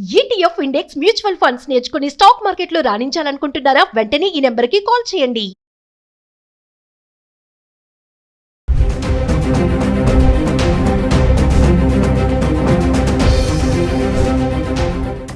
ETF index mutual funds నేర్చుకుని stock మార్కెట్లో రాణించాలనుకుంటున్నారా? వెంటనే ఈ నెంబర్కి కాల్ చేయండి.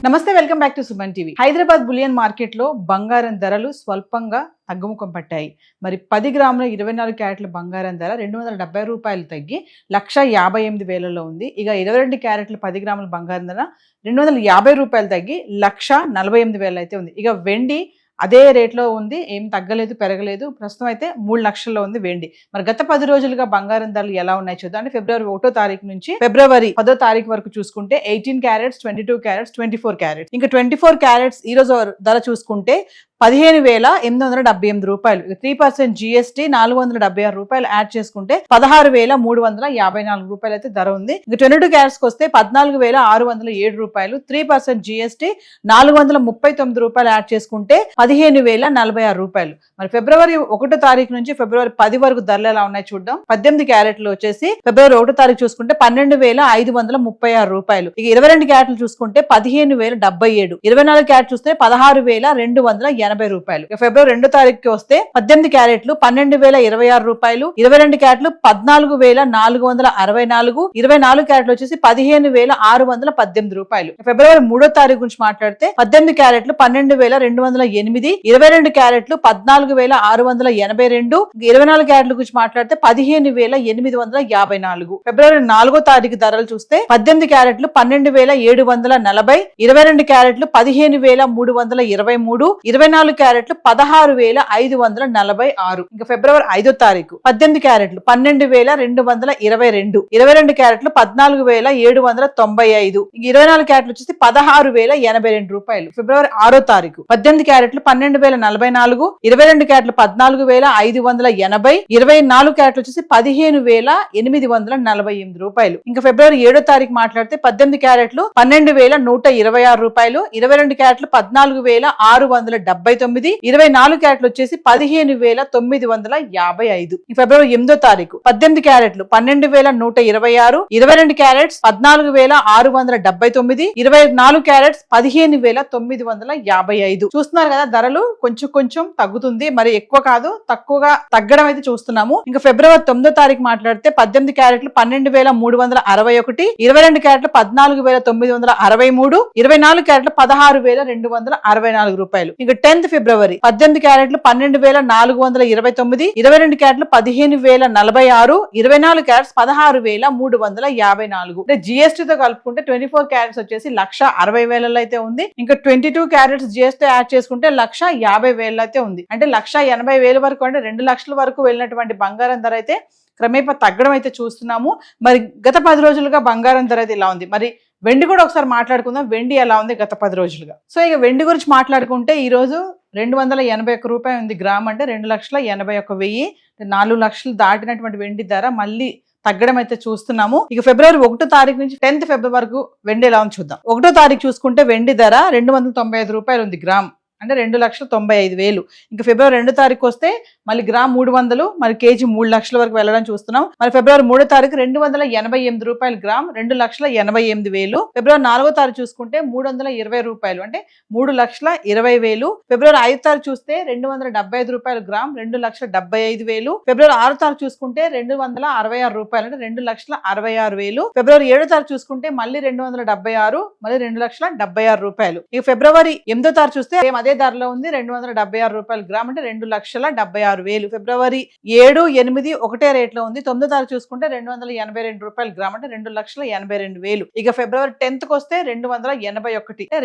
నమస్తే, welcome back to Suman TV. Hyderabad bullion మార్కెట్లో బంగారం ధరలు స్వల్పంగా తగ్గుముఖం పట్టాయి. మరి 10 గ్రాముల 24 క్యారెట్ల బంగారం ధర 270 రూపాయలు తగ్గి 1,58,000లో ఉంది. ఇక 22 క్యారెట్ల 10 గ్రాముల బంగారం ధర 250 రూపాయలు తగ్గి 1,48,000 అయితే ఉంది. ఇక వెండి అదే రేట్లో ఉంది, ఏం తగ్గలేదు పెరగలేదు. ప్రస్తుతం అయితే 3 లక్షల్లో ఉంది వెండి. మరి గత 10 రోజులుగా బంగారం ధరలు ఎలా ఉన్నాయి చూద్దాం. అంటే ఫిబ్రవరి 1వ తారీఖు నుంచి ఫిబ్రవరి 10వ తారీఖు వరకు చూసుకుంటే 18 క్యారెట్స్, 22 క్యారెట్స్, 24 క్యారెట్స్. ఇంకా 24 క్యారెట్స్ ఈ రోజు ధర చూసుకుంటే 15,878 రూపాయలు. 3% GST 476 రూపాయలు యాడ్ చేసుకుంటే 16,354 రూపాయలు అయితే ధర ఉంది. ఇంకా 22 క్యారెట్స్ వస్తే 14,607 రూపాయలు. 3% GST 439 రూపాయలు యాడ్ చేసుకుంటే 15,046 రూపాయలు. మరి ఫిబ్రవరి 1వ తారీఖు నుంచి ఫిబ్రవరి 10 వరకు ధరలు ఎలా ఉన్నాయి చూద్దాం. 18 క్యారెట్లు వచ్చేసి ఫిబ్రవరి 1వ తారీఖు చూసుకుంటే 12,536 రూపాయలు. ఇక 22 క్యారెట్లు చూసుకుంటే 15,077. 24 క్యారెట్ చూస్తే 16,280 రూపాయలు. ఫిబ్రవరి 2వ తారీఖుకి వస్తే 18 క్యారెట్లు 12,026 రూపాయలు. 22 క్యారెట్లు 14,464. 24 క్యారెట్లు వచ్చేసి 15,618 రూపాయలు. ఫిబ్రవరి 3వ తారీఖు గురించి మాట్లాడితే 18 క్యారెట్లు 12,208. 22 క్యారెట్లు 14,682. 24 క్యారెట్ల గురించి మాట్లాడితే 15,854. ఫిబ్రవరి 4వ తారీఖు ధరలు చూస్తే 18 క్యారెట్లు 12,740. 22 క్యారెట్లు 15,323. 24 క్యారెట్లు 16,546. ఇంకా ఫిబ్రవరి 5వ తారీఖు 18 క్యారెట్లు 12,222. 22 క్యారెట్లు 14,795. 24 క్యారెట్లు వచ్చేసి 16,082 రూపాయలు. ఫిబ్రవరి 6వ తారీఖు 18 క్యారెట్లు 12,044. 22 క్యారెట్లు 14,580. 24 క్యారెట్లు వచ్చేసి 15,848 రూపాయలు. ఇంకా ఫిబ్రవరి 7వ తారీఖు మాట్లాడితే 18 క్యారెట్లు 12,126 రూపాయలు. 22 క్యారెట్లు 14,679. 24 క్యారెట్లు వచ్చేసి 15,955. ఫిబ్రవరి 8వ తారీఖు 18 క్యారెట్లు 12,126. 22 క్యారెట్స్ 14,679. 24 క్యారెట్స్ 15,955. చూస్తున్నారు కదా, ధరలు కొంచెం తగ్గుతుంది, మరి ఎక్కువ కాదు, తక్కువగా తగ్గడం అయితే చూస్తున్నాము. ఇంకా ఫిబ్రవరి 9వ తారీఖు మాట్లాడితే 18 క్యారెట్లు 12,361. 22 క్యారెట్లు 14,963. 24 క్యారెట్లు 16,264 రూపాయలు. ఇంకా 10th ఫిబ్రవరి 18 క్యారెట్లు 12,429. 22 క్యారెట్లు 15,046. 24 క్యారెట్స్ 16,354. అంటే GST తో కలుపుకుంటే 24 క్యారెట్స్ వచ్చేసి 1,60,000 అయితే ఉంది. ఇంకా 22 క్యారెట్స్ GST యాడ్ చేసుకుంటే 1,50,000 అయితే ఉంది. అంటే 1,80,000 వరకు, అంటే 2 లక్షల వరకు వెళ్ళినటువంటి బంగారం ధర అయితే క్రమేపా తగ్గడం అయితే చూస్తున్నాము. మరి గత 10 రోజులుగా బంగారం ధర అయితే ఇలా ఉంది. మరి వెండి కూడా ఒకసారి మాట్లాడుకుందాం. వెండి ఎలా ఉంది గత 10 రోజులుగా. సో ఇక వెండి గురించి మాట్లాడుకుంటే ఈ రోజు 281 రూపాయలు ఉంది గ్రామ్. అంటే 2,81,000. 4 లక్షలు దాటినటువంటి వెండి ధర మళ్ళీ తగ్గడం అయితే చూస్తున్నాము. ఇక ఫిబ్రవరి 1వ తారీఖు నుంచి 10th ఫిబ్రవరి వరకు వెండి ఎలా ఉంది చూద్దాం. 1వ తారీఖు చూసుకుంటే వెండి ధర 295 రూపాయలు ఉంది గ్రామ్. అంటే 2,95,000. ఇంకా ఫిబ్రవరి 2వ తారీఖు వస్తే మళ్ళీ గ్రామ్ 300, మరి కేజీ 3 లక్షల వరకు వెళ్ళడం చూస్తున్నాం. మరి ఫిబ్రవరి 3వ తారీఖు 288 రూపాయలు గ్రామ్, 2,88,000. ఫిబ్రవరి 4వ తారీఖు చూసుకుంటే 320 రూపాయలు, అంటే 3,20,000. ఫిబ్రవరి 5వ తారీఖు చూస్తే 275 రూపాయలు గ్రామ్, 2,75,000. ఫిబ్రవరి 6వ తారీఖు చూసుకుంటే 266 రూపాయలు, అంటే 2,66,000. ఫిబ్రవరి 7వ తారీఖు చూసుకుంటే మళ్ళీ 276, మళ్ళీ 2,76 రూపాయలు. ఇక ఫిబ్రవరి 8వ తారీఖు చూస్తే అదే ధరలో ఉంది, 276 రూపాయలు గ్రామ్, అంటే 2,76,000. ఫిబ్రవరి 7, 8 ఒకటే రేట్ లో ఉంది. 9వ తారీఖు చూసుకుంటే 282 రూపాయలు గ్రామ్, అంటే 2,82,000. ఇక ఫిబ్రవరి 10th వస్తే 281,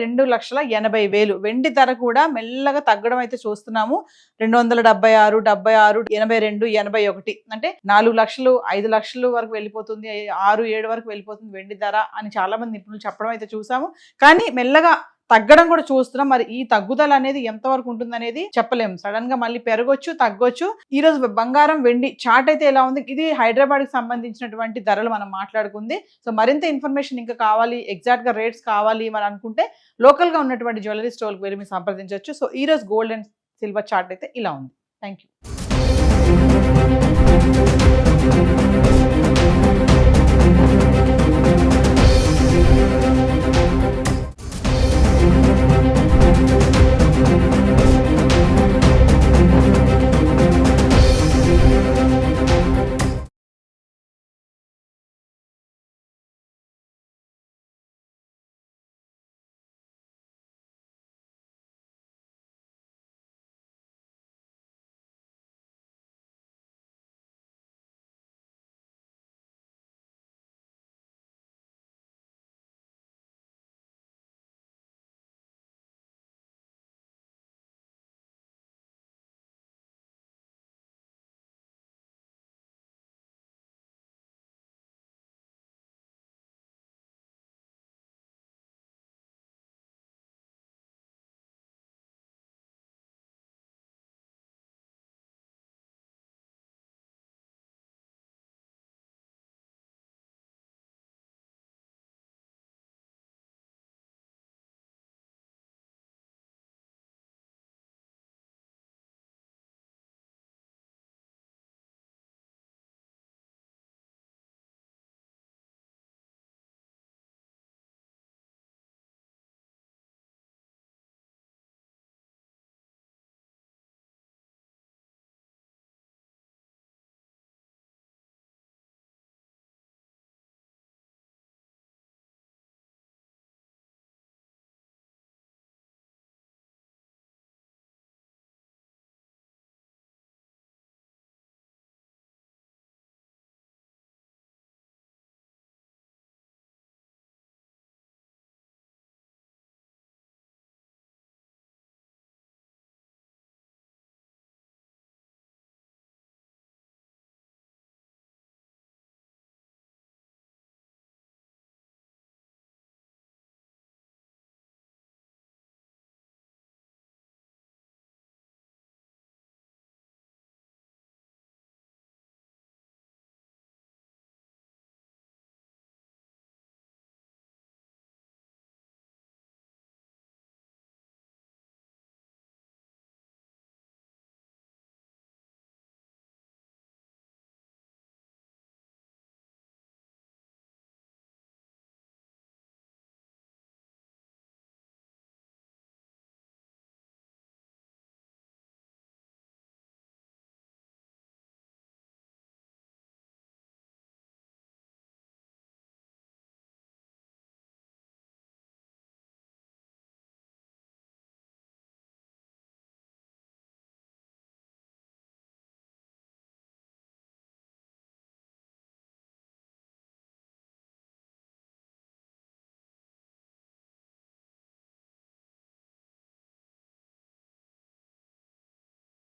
2,80,000. వెండి ధర కూడా మెల్లగా తగ్గడం అయితే చూస్తున్నాము. 276, 76, 82, 81, అంటే 4 లక్షలు 5 లక్షలు వరకు వెళ్ళిపోతుంది, 6, 7 వరకు వెళ్ళిపోతుంది వెండి ధర అని చాలా మంది నిపుణులు చెప్పడం అయితే చూసాము. కానీ మెల్లగా తగ్గడం కూడా చూస్తున్నాం. మరి ఈ తగ్గుదల అనేది ఎంతవరకు ఉంటుంది అనేది చెప్పలేము. సడన్ గా మళ్ళీ పెరగొచ్చు, తగ్గొచ్చు. ఈ రోజు బంగారం వెండి చార్ట్ అయితే ఎలా ఉంది? ఇది హైదరాబాద్ కి సంబంధించినటువంటి ధరలు మనం మాట్లాడుకుంది. సో మరింత ఇన్ఫర్మేషన్ ఇంకా కావాలి, ఎగ్జాక్ట్ గా రేట్స్ కావాలి మరి అనుకుంటే లోకల్ గా ఉన్నటువంటి జ్యువెలరీ స్టోర్కి వెళ్ళి మీరు సంప్రదించవచ్చు. సో ఈ రోజు గోల్డ్ అండ్ సిల్వర్ చార్ట్ అయితే ఇలా ఉంది. Thank you.